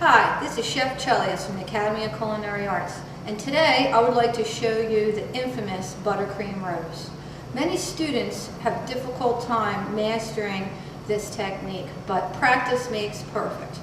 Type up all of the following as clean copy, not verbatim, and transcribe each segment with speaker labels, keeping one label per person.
Speaker 1: Hi, this is Chef Chelius from the Academy of Culinary Arts, and today I would like to show you the infamous Buttercream Rose. Many students have a difficult time mastering this technique, but practice makes perfect.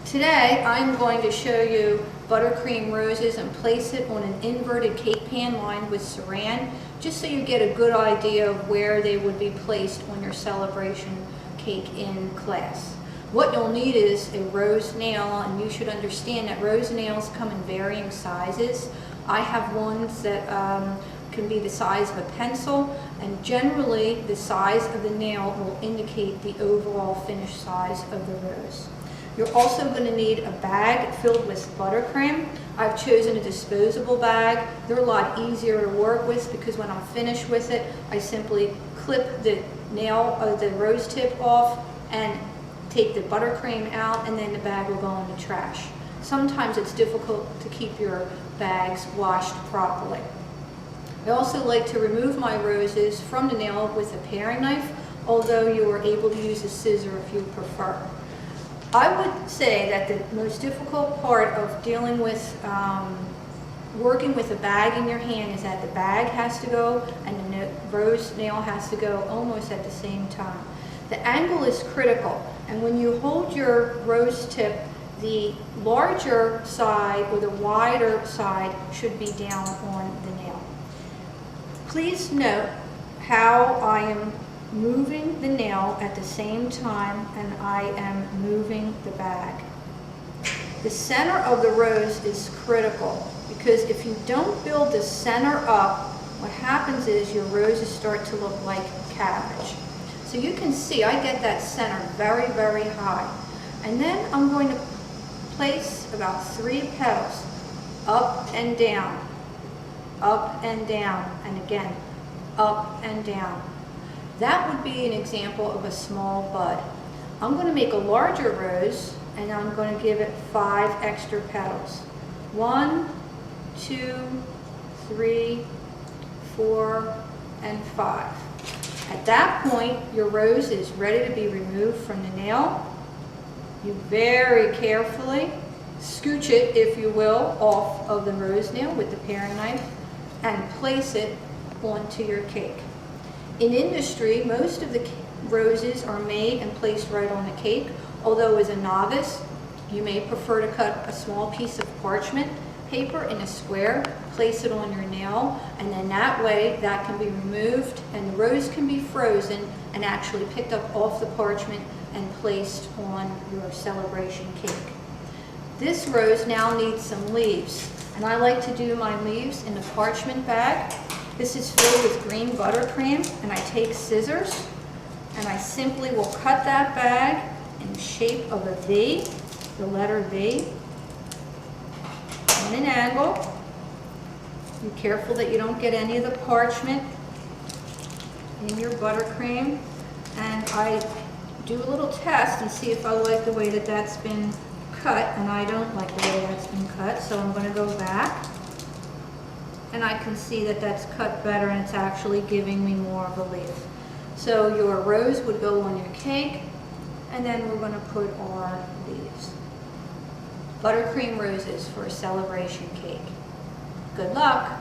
Speaker 1: Today I'm going to show you buttercream roses and place it on an inverted cake pan lined with saran, just so you get a good idea of where they would be placed on your celebration cake in class. What you'll need is a rose nail, and you should understand that rose nails come in varying sizes. I have ones that can be the size of a pencil, and generally the size of the nail will indicate the overall finished size of the rose. You're also going to need a bag filled with buttercream. I've chosen a disposable bag. They're a lot easier to work with because when I'm finished with it, I simply clip the nail of the rose tip off and take the buttercream out, and then the bag will go in the trash. Sometimes it's difficult to keep your bags washed properly. I also like to remove my roses from the nail with a paring knife, although you are able to use a scissor if you prefer. I would say that the most difficult part of dealing with working with a bag in your hand is that the bag has to go and the rose nail has to go almost at the same time. The angle is critical, and when you hold your rose tip, the larger side or the wider side should be down on the nail. Please note how I am moving the nail at the same time and I am moving the bag. The center of the rose is critical, because if you don't build the center up, what happens is your roses start to look like cabbage. So you can see I get that center very, very high. And then I'm going to place about 3 petals up and down, and again, up and down. That would be an example of a small bud. I'm going to make a larger rose, and I'm going to give it 5 extra petals. 1, 2, 3, 4, and 5. At that point, your rose is ready to be removed from the nail. You very carefully scooch it, if you will, off of the rose nail with the paring knife and place it onto your cake. In industry, most of the roses are made and placed right on the cake, although as a novice, you may prefer to cut a small piece of parchment paper in a square, place it on your nail, and then that way that can be removed and the rose can be frozen and actually picked up off the parchment and placed on your celebration cake. This rose now needs some leaves, and I like to do my leaves in a parchment bag. This is filled with green buttercream, and I take scissors and I simply will cut that bag in the shape of a V, the letter V, on an angle. Be careful that you don't get any of the parchment in your buttercream. And I do a little test and see if I like the way that that's been cut, and I don't like the way that's been cut, so I'm going to go back. And I can see that that's cut better and it's actually giving me more of a leaf. So your rose would go on your cake, and then we're going to put our leaves. Buttercream roses for a celebration cake. Good luck!